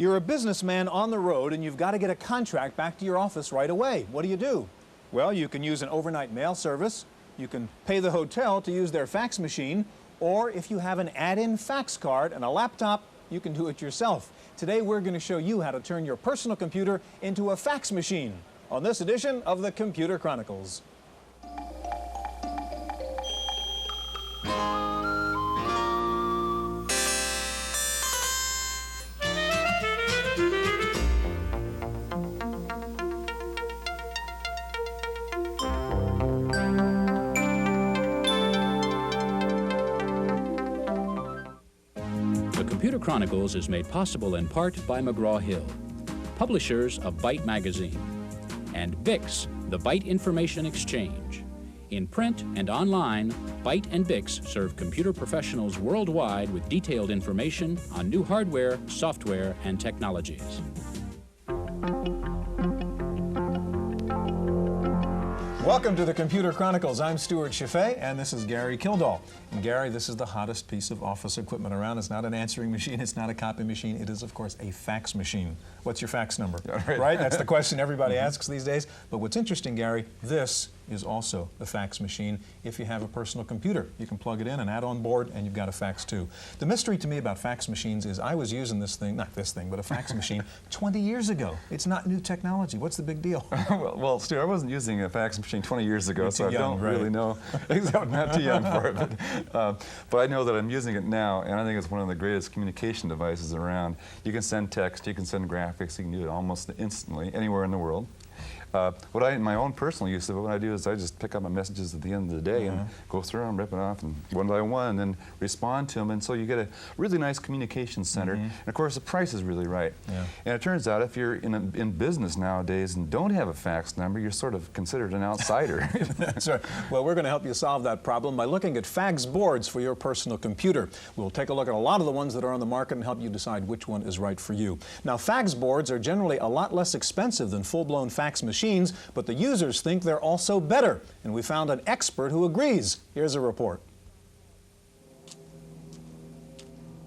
You're a businessman on the road and you've got to get a contract back to your office right away. What do? Well, you can use an overnight mail service, you can pay the hotel to use their fax machine, or if you have an add-in fax card and a laptop, you can do it yourself. Today we're going to show you how to turn your personal computer into a fax machine on this edition of the Computer Chronicles. Computer Chronicles is made possible in part by McGraw-Hill, publishers of Byte magazine, and BIX, the Byte Information Exchange. In print and online, Byte and BIX serve computer professionals worldwide with detailed information on new hardware, software, and technologies. Welcome to the Computer Chronicles. I'm Stuart Chaffee, and this is Gary Kildall. And Gary, this is the hottest piece of office equipment around. It's not an answering machine. It's not a copy machine. It is, of course, a fax machine. What's your fax number? Right? That's the question everybody asks these days. But what's interesting, Gary, this is also the fax machine. If you have a personal computer, you can plug it in and add on board, and you've got a fax too. The mystery to me about fax machines is I was using this thing, not this thing, but a fax machine 20 years ago. It's not new technology. What's the big deal? well, Stuart, I wasn't using a fax machine 20 years ago, so I don't right? really know. I'm not too young for it. But I know that I'm using it now, and I think it's one of the greatest communication devices around. You can send text, you can send graphics, you can do it almost instantly, anywhere in the world. My own personal use of it, what I do is I just pick up my messages at the end of the day and go through them, rip it off, and one by one, and respond to them. And so you get a really nice communication center. And of course, the price is really right. And it turns out if you're in business nowadays and don't have a fax number, you're sort of considered an outsider. That's right. Well, we're going to help you solve that problem by looking at fax boards for your personal computer. We'll take a look at a lot of the ones that are on the market and help you decide which one is right for you. Now, fax boards are generally a lot less expensive than full-blown fax machines, but the users think they're also better. And we found an expert who agrees. Here's a report.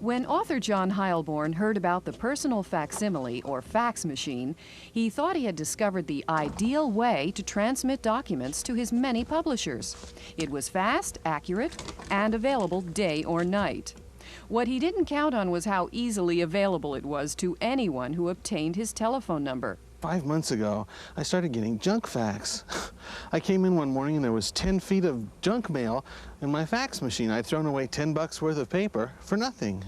When author John Heilborn heard about the personal facsimile, or fax machine, he thought he had discovered the ideal way to transmit documents to his many publishers. It was fast, accurate, and available day or night. What he didn't count on was how easily available it was to anyone who obtained his telephone number. 5 months ago, I started getting junk fax. I came in one morning and there was 10 feet of junk mail in my fax machine. I'd thrown away $10 worth of paper for nothing,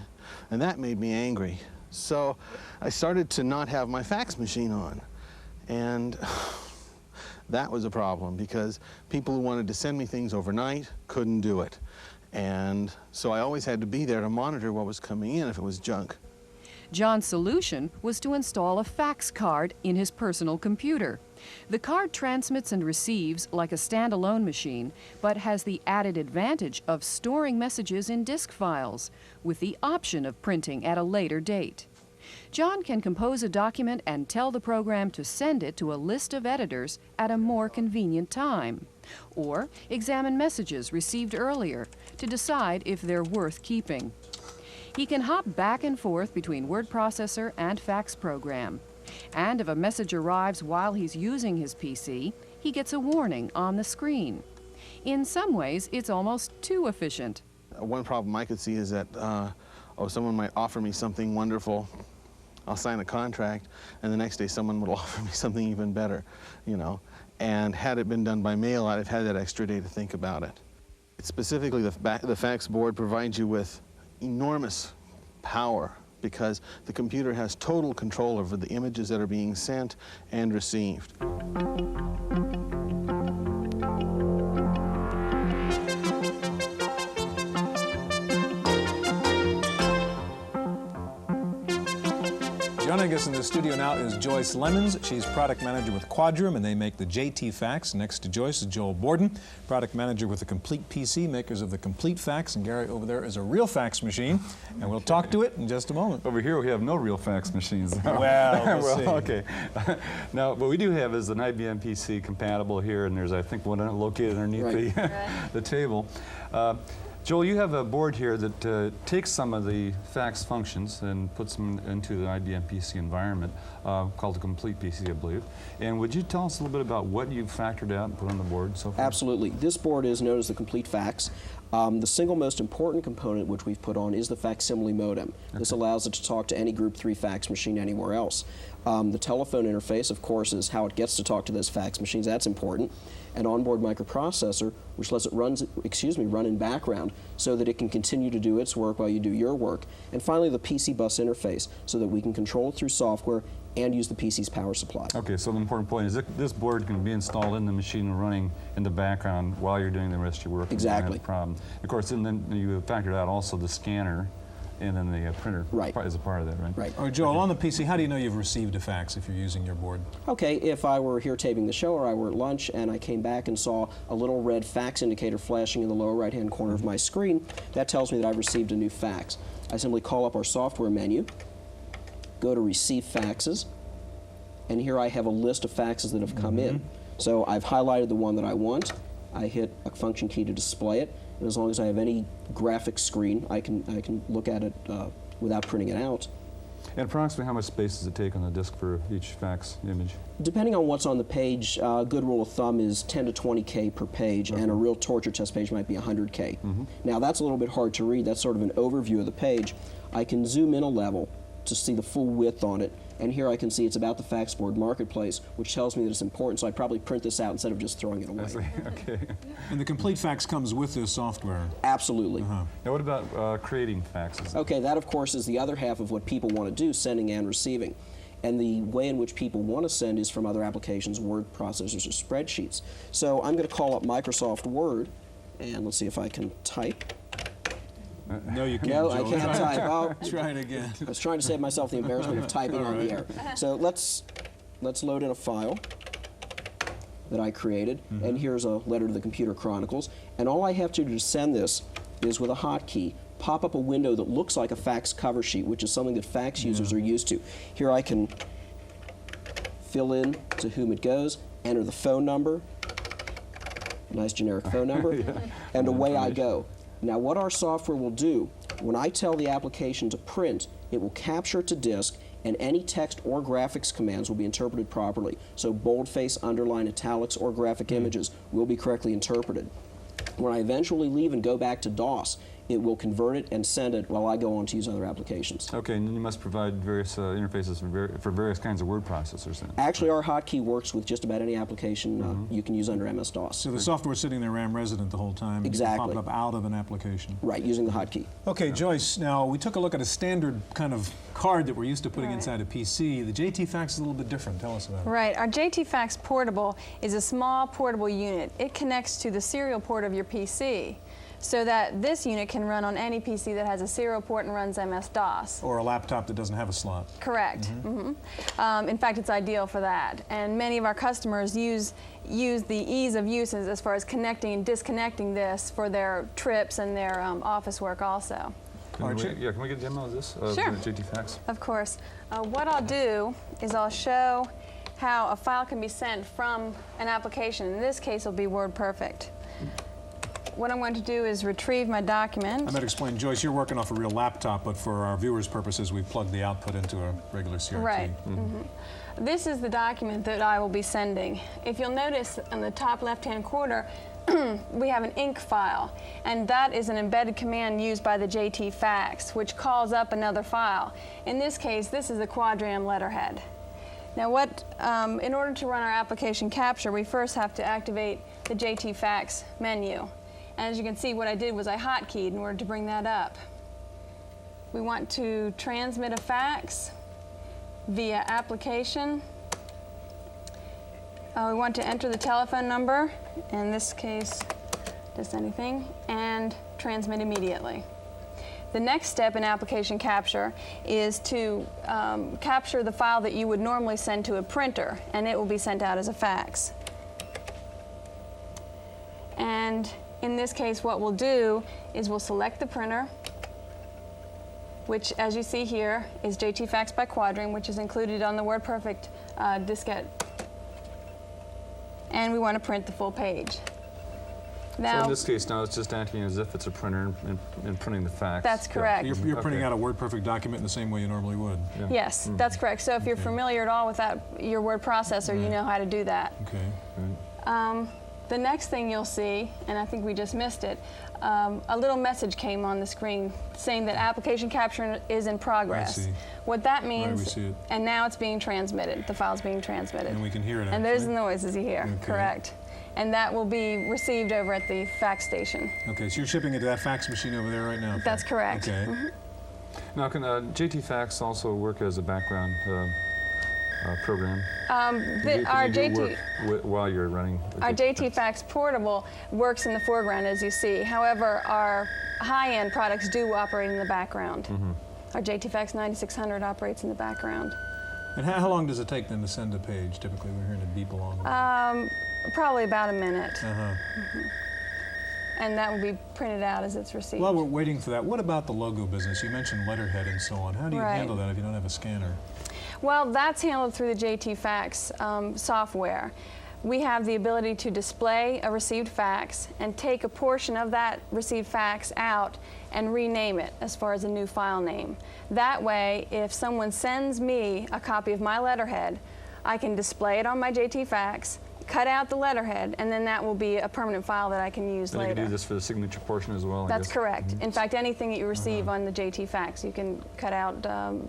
and that made me angry. So I started to not have my fax machine on, and that was a problem because people who wanted to send me things overnight couldn't do it. And so I always had to be there to monitor what was coming in if it was junk. John's solution was to install a fax card in his personal computer. The card transmits and receives like a standalone machine, but has the added advantage of storing messages in disk files, with the option of printing at a later date. John can compose a document and tell the program to send it to a list of editors at a more convenient time, or examine messages received earlier to decide if they're worth keeping. He can hop back and forth between word processor and fax program. And if a message arrives while he's using his PC, he gets a warning on the screen. In some ways, it's almost too efficient. One problem I could see is that someone might offer me something wonderful. I'll sign a contract, and the next day someone would offer me something even better, you know. And had it been done by mail, I'd have had that extra day to think about it. Specifically, the fax board provides you with enormous power because the computer has total control over the images that are being sent and received. Joining us in the studio now is Joyce Lemons. She's product manager with Quadrum, and they make the JT Fax. Next to Joyce is Joel Borden, product manager with the Complete PC, makers of the Complete Fax. And Gary over there is a real fax machine, and we'll talk to it in just a moment. Over here we have no real fax machines. Well, we'll see. Okay. Now, what we do have is an IBM PC compatible here, and there's, I think, one located underneath the table. Joel, you have a board here that takes some of the fax functions and puts them into the IBM PC environment called the Complete PC, I believe. And would you tell us a little bit about what you've factored out and put on the board so far? Absolutely. This board is known as the Complete Fax. The single most important component which we've put on is the facsimile modem. Okay. This allows it to talk to any Group 3 fax machine anywhere else. The telephone interface, of course, is how it gets to talk to those fax machines. That's important. An onboard microprocessor, which lets it run in background so that it can continue to do its work while you do your work. And finally, the PC bus interface, so that we can control it through software and use the PC's power supply. Okay, so the important point is that this board can be installed in the machine and running in the background while you're doing the rest of your work. Exactly. No problem. Of course, and then you factored out also the scanner and then the printer is a part of that, right? Right. All right, Joel, on the PC, how do you know you've received a fax if you're using your board? Okay, if I were here taping the show or I were at lunch and I came back and saw a little red fax indicator flashing in the lower right-hand corner of my screen, that tells me that I've received a new fax. I simply call up our software menu, go to Receive Faxes, and here I have a list of faxes that have come in. So I've highlighted the one that I want. I hit a function key to display it. And as long as I have any graphics screen, I can look at it without printing it out. And approximately how much space does it take on the disk for each fax image? Depending on what's on the page, a good rule of thumb is 10 to 20K per page, and a real torture test page might be 100K. Now that's a little bit hard to read. That's sort of an overview of the page. I can zoom in a level to see the full width on it. And here I can see it's about the fax board marketplace, which tells me that it's important, so I'd probably print this out instead of just throwing it away. Okay. And the Complete Fax comes with this software? Absolutely. Now what about creating faxes? Okay, that of course is the other half of what people want to do, sending and receiving. And the way in which people want to send is from other applications, word processors or spreadsheets. So I'm going to call up Microsoft Word, and let's see if I can type. No, you can't. No, Joel. I can't type. Oh, Try it again. I was trying to save myself the embarrassment of typing on the air. So let's load in a file that I created, and here's a letter to the Computer Chronicles. And all I have to do to send this is with a hotkey, pop up a window that looks like a fax cover sheet, which is something that fax users are used to. Here I can fill in to whom it goes, enter the phone number, nice generic phone number, and away I go. Now what our software will do, when I tell the application to print, it will capture it to disk, and any text or graphics commands will be interpreted properly. So boldface, underline, italics, or graphic images will be correctly interpreted. When I eventually leave and go back to DOS, it will convert it and send it while I go on to use other applications. Okay, and then you must provide various interfaces for various kinds of word processors then. Actually, our hotkey works with just about any application you can use under MS-DOS. So the software's sitting there RAM resident the whole time? Exactly. Pop it up out of an application? Right, using the hotkey. Okay, Joyce, now we took a look at a standard kind of card that we're used to putting inside a PC. The JT Fax is a little bit different. Tell us about it. Right, our JT Fax Portable is a small portable unit. It connects to the serial port of your PC, so that this unit can run on any PC that has a serial port and runs MS-DOS. Or a laptop that doesn't have a slot. Correct. In fact, it's ideal for that. And many of our customers use the ease of use as far as connecting and disconnecting this for their trips and their office work also. Can we get a demo of this? Sure. The JT Fax? Of course. What I'll do is I'll show how a file can be sent from an application. In this case, it'll be WordPerfect. What I'm going to do is retrieve my document. I might explain, Joyce, you're working off a real laptop, but for our viewers' purposes, we've plugged the output into a regular CRT. Right. This is the document that I will be sending. If you'll notice in the top left-hand corner, we have an ink file, and that is an embedded command used by the JT Fax, which calls up another file. In this case, this is a quadram letterhead. Now in order to run our application capture, we first have to activate the JT Fax menu. And as you can see, what I did was I hotkeyed in order to bring that up. We want to transmit a fax via application. We want to enter the telephone number, in this case, just anything, and transmit immediately. The next step in application capture is to capture the file that you would normally send to a printer, and it will be sent out as a fax. And in this case, what we'll do is we'll select the printer, which, as you see here, is JT Fax by Quadram, which is included on the WordPerfect diskette. And we want to print the full page. Now, so in this case, now it's just acting as if it's a printer and printing the fax. That's correct. You're printing out a WordPerfect document in the same way you normally would. Yeah. Yes, that's correct. So if you're familiar at all with your word processor, you know how to do that. Okay. The next thing you'll see, and I think we just missed it, a little message came on the screen saying that application capture is in progress. I see. What that Right, means, we see it. and now it's being transmitted. The file's being transmitted. And we can hear it, And there's the actually. noises you hear, Okay. correct. And that will be received over at the fax station. Okay, so you're shipping it to that fax machine over there right now? That's correct. Okay. Now, can JT Fax also work as a background program? Our JT while you're running. Our JT Fax Portable works in the foreground, as you see. However, our high-end products do operate in the background. Our JT Fax 9600 operates in the background. And how long does it take then to send a page? Typically, we're hearing it beep along. Probably about a minute. Uh-huh. And that will be printed out as it's received. While we're waiting for that, what about the logo business? You mentioned letterhead and so on. How do you Right. handle that if you don't have a scanner? Well, that's handled through the JT Fax software. We have the ability to display a received fax and take a portion of that received fax out and rename it as far as a new file name. That way, if someone sends me a copy of my letterhead, I can display it on my JT Fax, cut out the letterhead, and then that will be a permanent file that I can use And later. you can do this for the signature portion as well, I That's guess. correct. In fact, anything that you receive on the JT Fax, you can cut out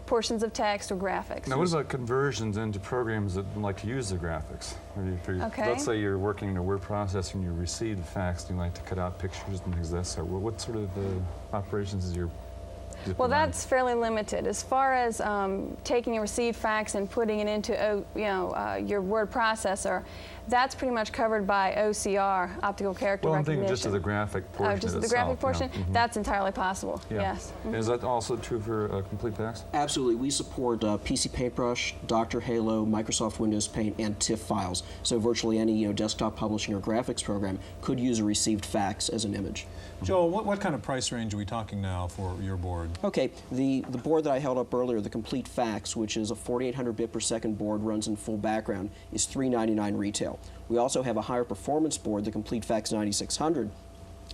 portions of text or graphics. Now, what about conversions into programs that like to use the graphics? Okay. Let's say you're working in a word processor and you receive a fax and you like to cut out pictures and things like that. So what sort of operations is your Well, that's fairly limited. As far as taking a received fax and putting it into your word processor, that's pretty much covered by OCR, optical character Well, I'm recognition. thinking just of the graphic portion just itself. the graphic portion? Yeah. That's entirely possible, Yeah. yes. Is that also true for complete fax? Absolutely. We support PC Paintbrush, Dr. Halo, Microsoft Windows Paint, and TIFF files. So virtually any desktop publishing or graphics program could use a received fax as an image. Joel, what kind of price range are we talking now for your board? Okay, the board that I held up earlier, the Complete Fax, which is a 4800 bit per second board, runs in full background, is $399 retail. We also have a higher performance board, the Complete Fax 9600,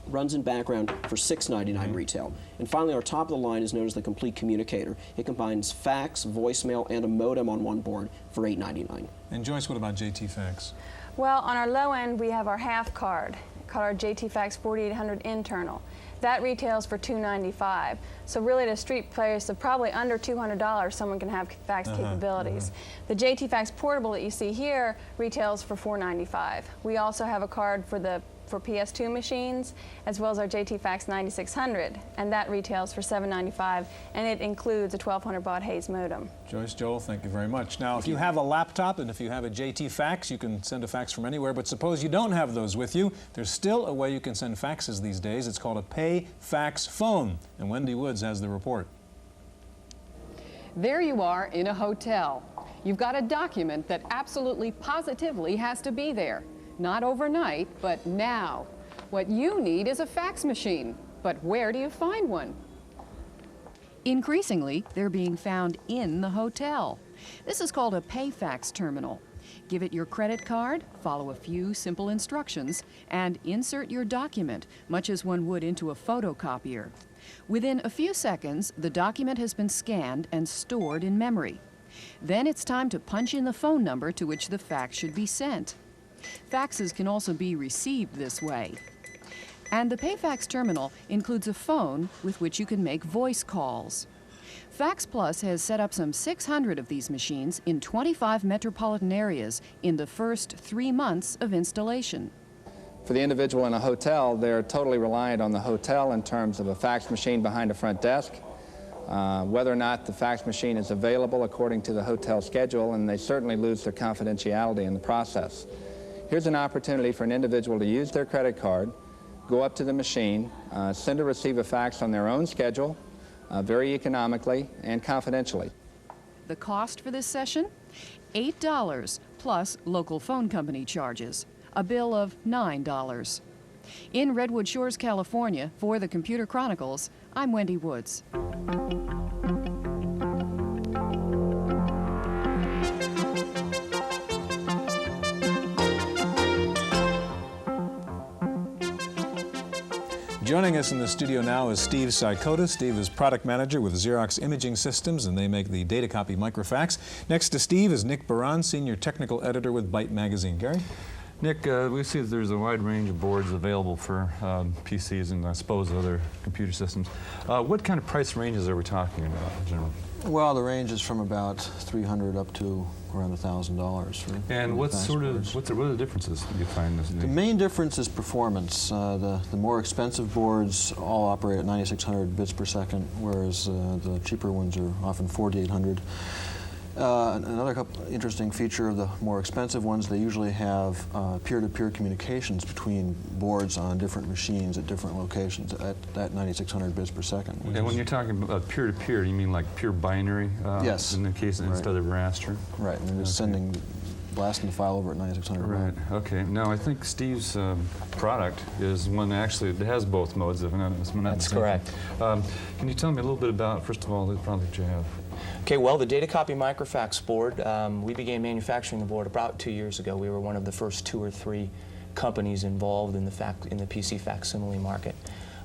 runs in background for $699 retail. And finally, our top of the line is known as the Complete Communicator. It combines fax, voicemail, and a modem on one board for $899. And Joyce, what about JT Fax? Well, on our low end, we have our half card, called our JT Fax 4800 internal. That retails for $295. So really, at a street price of probably under $200, someone can have fax capabilities. The JT Fax Portable that you see here retails for $495. We also have a card for PS2 machines, as well as our JT Fax 9600, and that retails for $795, and it includes a 1200 baud Hayes modem. Joyce, Joel, thank you very much. Now, if you have a laptop and if you have a JT Fax, you can send a fax from anywhere, but suppose you don't have those with you, there's still a way you can send faxes these days. It's called a pay fax phone, and Wendy Woods has the report. There you are in a hotel. You've got a document that absolutely positively has to be there. Not overnight, but now. What you need is a fax machine. But where do you find one? Increasingly, they're being found in the hotel. This is called a pay fax terminal. Give it your credit card, follow a few simple instructions, and insert your document, much as one would into a photocopier. Within a few seconds, the document has been scanned and stored in memory. Then it's time to punch in the phone number to which the fax should be sent. Faxes can also be received this way. And the PayFax terminal includes a phone with which you can make voice calls. Fax Plus has set up some 600 of these machines in 25 metropolitan areas in the first 3 months of installation. For the individual in a hotel, they're totally reliant on the hotel in terms of a fax machine behind a front desk, whether or not the fax machine is available according to the hotel schedule, and they certainly lose their confidentiality in the process. Here's an opportunity for an individual to use their credit card, go up to the machine, send or receive a fax on their own schedule, very economically and confidentially. The cost for this session? $8 plus local phone company charges, a bill of $9. In Redwood Shores, California, for the Computer Chronicles, I'm Wendy Woods. Joining us in the studio now is Steve Sykota. Steve is product manager with Xerox Imaging Systems, and they make the data copy microfax. Next to Steve is Nick Baran, senior technical editor with Byte magazine. Gary? Nick, we see that there's a wide range of boards available for PCs and I suppose other computer systems. What kind of price ranges are we talking about in general? Well, the range is from about $300 up to around $1,000. And what are the differences you find? The main difference is performance. The more expensive boards all operate at 9,600 bits per second, whereas the cheaper ones are often 4,800. Another interesting feature of the more expensive ones, they usually have peer-to-peer communications between boards on different machines at different locations at 9,600 bits per second. And when you're talking about peer-to-peer, you mean like pure binary? Yes. In the case instead of raster? Right, and they're just blasting the file over at 9,600. Right, okay. Now I think Steve's product is one actually that has both modes, if not That's correct. Can you tell me a little bit about, first of all, the product you have? Okay, well, the data copy microfax board, we began manufacturing the board about 2 years ago. We were one of the first 2 or 3 companies involved in the PC facsimile market.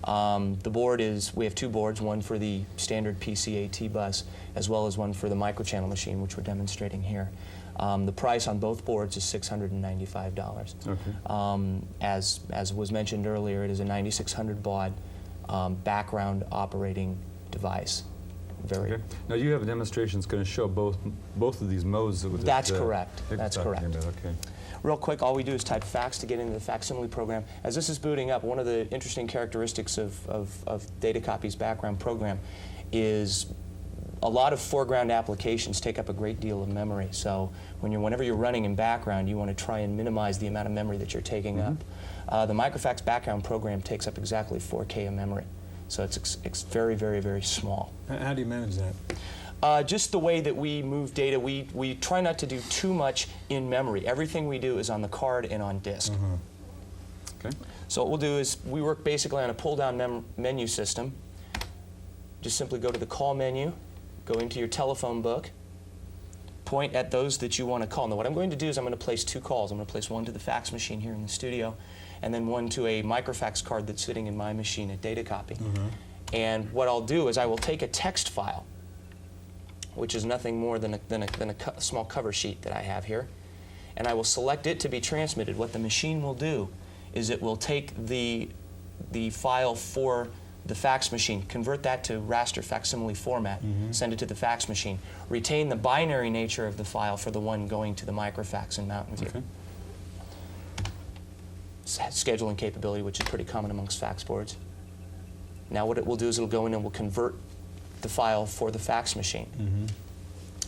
The board we have 2 boards, one for the standard PC AT bus, as well as one for the microchannel machine, which we're demonstrating here. The price on both boards is $695. Okay. As was mentioned earlier, it is a 9600 baud background operating device. Okay. Now you have a demonstration that's going to show both of these modes. That's correct. That's correct. Okay. Real quick, all we do is type fax to get into the facsimile program. As this is booting up, one of the interesting characteristics of data copy's background program is a lot of foreground applications take up a great deal of memory. So whenever you're running in background, you want to try and minimize the amount of memory that you're taking up. The microfax background program takes up exactly 4K of memory. So it's very, very, very small. How do you manage that? Just the way that we move data, we try not to do too much in memory. Everything we do is on the card and on disk. Okay. So what we'll do is we work basically on a pull-down menu system. Just simply go to the call menu, go into your telephone book, point at those that you want to call. Now what I'm going to do is I'm going to place 2 calls. I'm going to place one to the fax machine here in the studio, and then one to a microfax card that's sitting in my machine at data copy. And what I'll do is I will take a text file, which is nothing more than a small cover sheet that I have here, and I will select it to be transmitted. What the machine will do is it will take the file for the fax machine, convert that to raster facsimile format, send it to the fax machine, retain the binary nature of the file for the one going to the microfax in Mountain View. Okay. Scheduling capability, which is pretty common amongst fax boards. Now what it will do is it'll go in and will convert the file for the fax machine.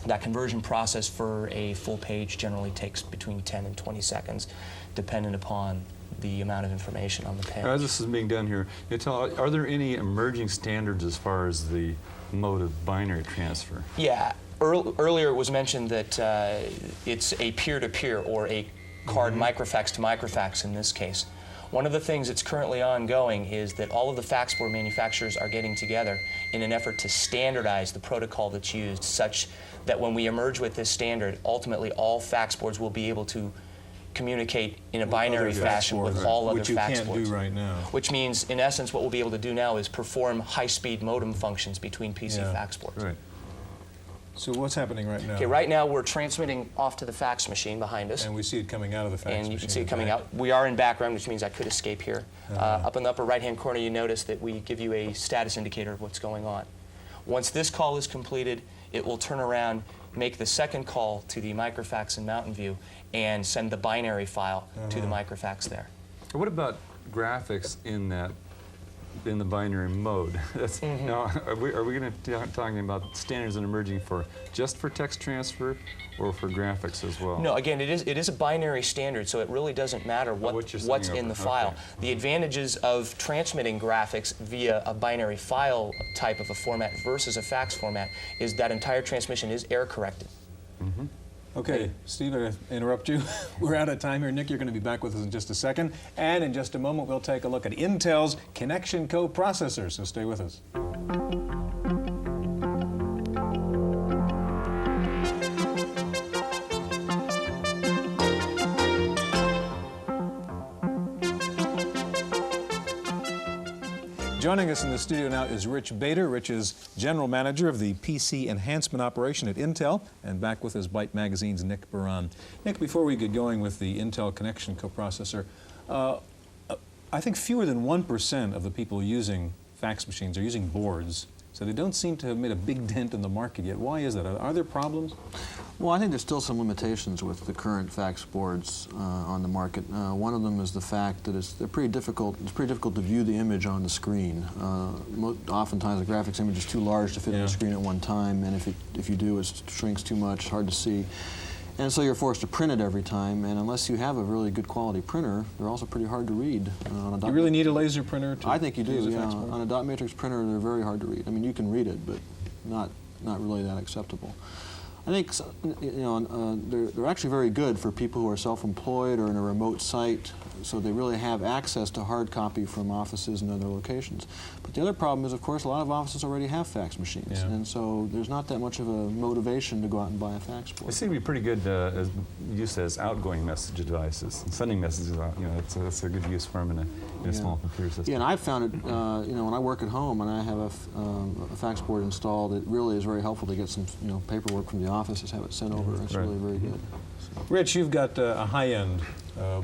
That conversion process for a full page generally takes between 10 and 20 seconds, dependent upon the amount of information on the page. As this is being done here, are there any emerging standards as far as the mode of binary transfer? Yeah. Earlier it was mentioned that it's a peer-to-peer or a card microfax to microfax in this case. One of the things that's currently ongoing is that all of the fax board manufacturers are getting together in an effort to standardize the protocol that's used, such that when we emerge with this standard, ultimately all fax boards will be able to communicate in a binary fashion with all other fax boards. Which you can't do right now. Which means, in essence, what we'll be able to do now is perform high-speed modem functions between PC fax boards. Right. So what's happening right now? Okay, right now we're transmitting off to the fax machine behind us. And we see it coming out of the fax machine. And you can see it coming out. We are in background, which means I could escape here. Up in the upper right-hand corner, you notice that we give you a status indicator of what's going on. Once this call is completed, it will turn around, make the second call to the microfax in Mountain View, and send the binary file to the microfax there. What about graphics in the binary mode? Now, are we going to be talking about standards and emerging just for text transfer or for graphics as well? No, again, it is a binary standard, so it really doesn't matter what's in the file. The advantages of transmitting graphics via a binary file type of a format versus a fax format is that entire transmission is error corrected. Okay, Steve, I interrupt you. We're out of time here. Nick, you're going to be back with us in just a second. And in just a moment, we'll take a look at Intel's Connection coprocessor, so stay with us. Joining us in the studio now is Rich Bader. Rich is General Manager of the PC Enhancement Operation at Intel, and back with us, Byte Magazine's Nick Baran. Nick, before we get going with the Intel Connection coprocessor, I think fewer than 1% of the people using fax machines are using boards, so they don't seem to have made a big dent in the market yet. Why is that? Are there problems? Well, I think there's still some limitations with the current fax boards on the market. One of them is the fact that they're pretty difficult. It's pretty difficult to view the image on the screen. Oftentimes, the graphics image is too large to fit on the screen at one time, and if you do, it shrinks too much, hard to see. And so you're forced to print it every time, and unless you have a really good quality printer, they're also pretty hard to read. On a dot you really need a laser printer to I think you do, use a yeah. fax board? On a dot matrix printer, they're very hard to read. I mean, you can read it, but not really that acceptable. I think they're actually very good for people who are self-employed or in a remote site, so they really have access to hard copy from offices and other locations. But the other problem is, of course, a lot of offices already have fax machines, and so there's not that much of a motivation to go out and buy a fax board. They seem to be pretty good use as outgoing message devices. Sending messages out, it's a good use for them in a small computer system. Yeah, and I've found it, when I work at home and I have a fax board installed, it really is very helpful to get some paperwork from the office, just have it sent over. It's really very good. So. Rich, you've got a high-end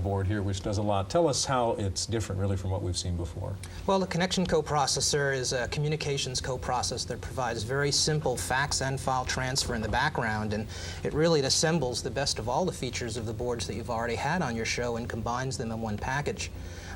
board here which does a lot. Tell us how it's different really from what we've seen before. Well, the connection coprocessor is a communications coprocessor that provides very simple fax and file transfer in the background, and it really assembles the best of all the features of the boards that you've already had on your show and combines them in one package.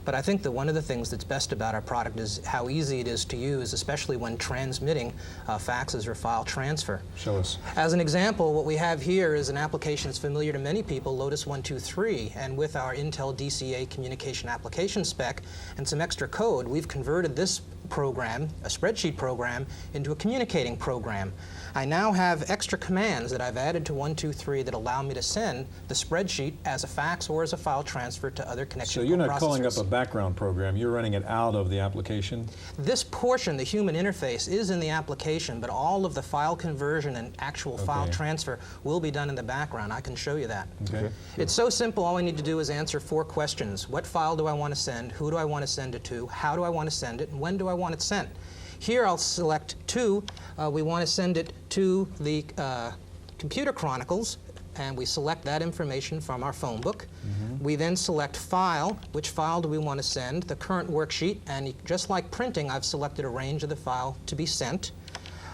But I think that one of the things that's best about our product is how easy it is to use, especially when transmitting faxes or file transfer. Show us. As an example, what we have here is an application that's familiar to many people, Lotus 123, and with our Intel DCA communication application spec and some extra code, we've converted this program, a spreadsheet program, into a communicating program. I now have extra commands that I've added to 123 that allow me to send the spreadsheet as a fax or as a file transfer to other connection coprocessors. So you're not calling up a background program, you're running it out of the application? This portion, the human interface, is in the application, but all of the file conversion and actual file transfer will be done in the background. I can show you that. Okay. It's so simple, all I need to do is answer 4 questions. What file do I want to send? Who do I want to send it to? How do I want to send it? And when do I want it sent? Here I'll select 2. We want to send it to the Computer Chronicles, and we select that information from our phone book. We then select File. Which file do we want to send? The current worksheet, and just like printing, I've selected a range of the file to be sent.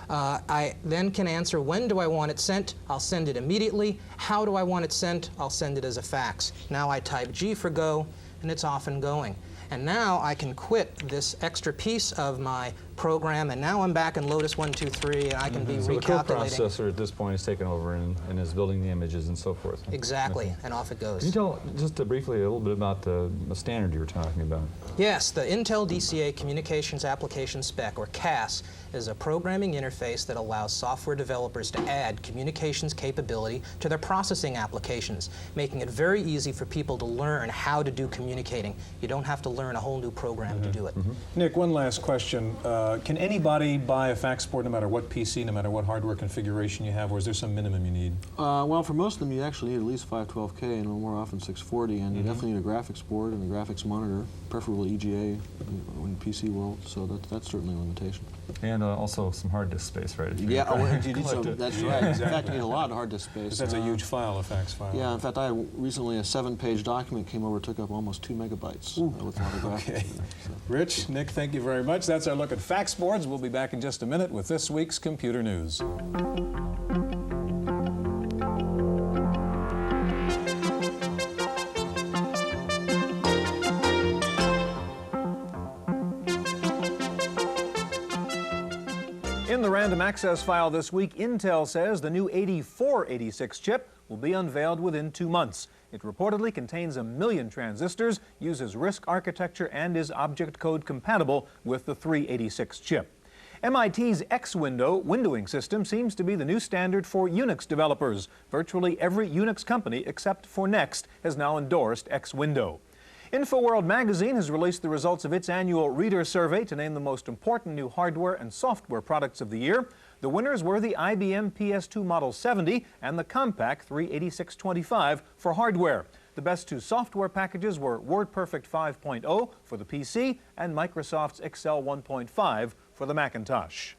I then can answer when do I want it sent. I'll send it immediately. How do I want it sent? I'll send it as a fax. Now I type G for go, and it's off and going. And now I can quit this extra piece of my program, and now I'm back in Lotus 123, and I can be recalculating. So the coprocessor at this point is taken over and is building the images and so forth. Exactly, and off it goes. Can you tell just briefly a little bit about the standard you were talking about? Yes, the Intel DCA Communications Application Spec, or CAS, is a programming interface that allows software developers to add communications capability to their processing applications, making it very easy for people to learn how to do communicating. You don't have to learn a whole new program to do it. Nick, one last question. Can anybody buy a fax board no matter what PC, no matter what hardware configuration you have, or is there some minimum you need? Well, for most of them, you actually need at least 512K, and more often 640, and you definitely need a graphics board and a graphics monitor, preferably EGA in the PC world, so that's certainly a limitation. And also some hard disk space, right? Yeah, that's right. In fact, you need a lot of hard disk space. That's a huge file, a fax file. Yeah, in fact, recently a 7-page document came over, took up almost 2 megabytes with a lot of graphics. Okay. In there, so. Rich, Nick, thank you very much. That's our look at fax boards. We'll be back in just a minute with this week's computer news. In the random access file this week, Intel says the new 8486 chip will be unveiled within 2 months. It reportedly contains 1 million transistors, uses RISC architecture, and is object code compatible with the 386 chip. MIT's X-Window windowing system seems to be the new standard for Unix developers. Virtually every Unix company except for Next has now endorsed X-Window. InfoWorld magazine has released the results of its annual reader survey to name the most important new hardware and software products of the year. The winners were the IBM PS2 Model 70 and the Compaq 38625 for hardware. The best two software packages were WordPerfect 5.0 for the PC and Microsoft's Excel 1.5 for the Macintosh.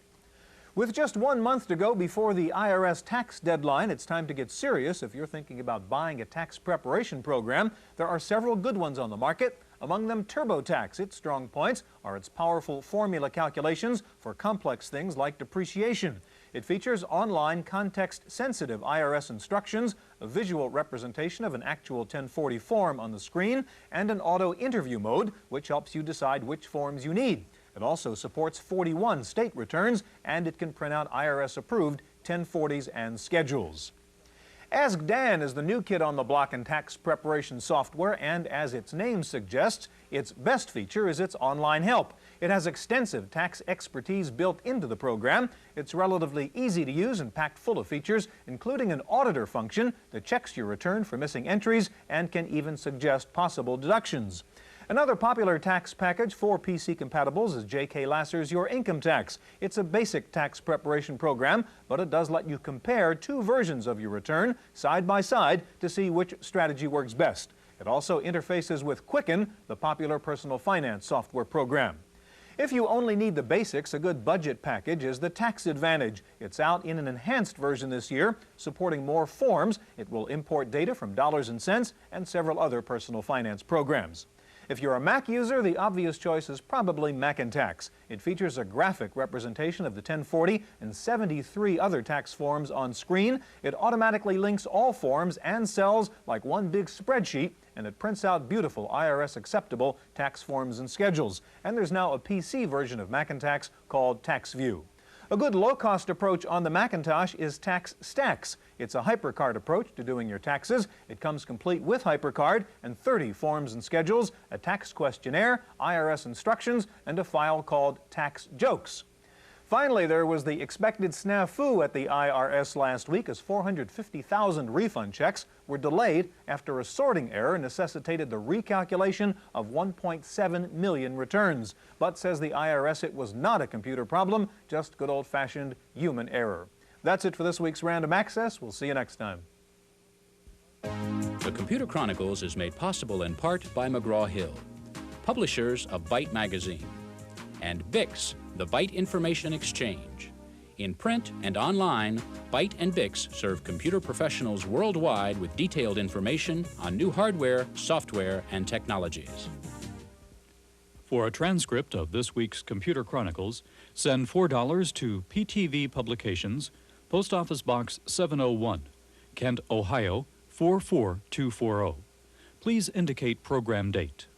With just 1 month to go before the IRS tax deadline, it's time to get serious if you're thinking about buying a tax preparation program. There are several good ones on the market. Among them, TurboTax. Its strong points are its powerful formula calculations for complex things like depreciation. It features online context-sensitive IRS instructions, a visual representation of an actual 1040 form on the screen, and an auto-interview mode, which helps you decide which forms you need. It also supports 41 state returns, and it can print out IRS-approved 1040s and schedules. Ask Dan is the new kid on the block in tax preparation software, and as its name suggests, its best feature is its online help. It has extensive tax expertise built into the program. It's relatively easy to use and packed full of features, including an auditor function that checks your return for missing entries and can even suggest possible deductions. Another popular tax package for PC compatibles is J.K. Lasser's Your Income Tax. It's a basic tax preparation program, but it does let you compare two versions of your return side by side to see which strategy works best. It also interfaces with Quicken, the popular personal finance software program. If you only need the basics, a good budget package is the Tax Advantage. It's out in an enhanced version this year, supporting more forms. It will import data from dollars and cents and several other personal finance programs. If you're a Mac user, the obvious choice is probably Macintax. It features a graphic representation of the 1040 and 73 other tax forms on screen. It automatically links all forms and cells like one big spreadsheet, and it prints out beautiful IRS-acceptable tax forms and schedules. And there's now a PC version of Macintax called TaxView. A good low-cost approach on the Macintosh is Tax Stacks. It's a HyperCard approach to doing your taxes. It comes complete with HyperCard and 30 forms and schedules, a tax questionnaire, IRS instructions, and a file called Tax Jokes. Finally, there was the expected snafu at the IRS last week as 450,000 refund checks were delayed after a sorting error necessitated the recalculation of 1.7 million returns. But says the IRS it was not a computer problem, just good old-fashioned human error. That's it for this week's Random Access. We'll see you next time. The Computer Chronicles is made possible in part by McGraw-Hill, publishers of Byte magazine, and Bix, the Byte Information Exchange. In print and online, Byte and Bix serve computer professionals worldwide with detailed information on new hardware, software, and technologies. For a transcript of this week's Computer Chronicles, send $4 to PTV Publications, Post Office Box 701, Kent, Ohio 44240. Please indicate program date.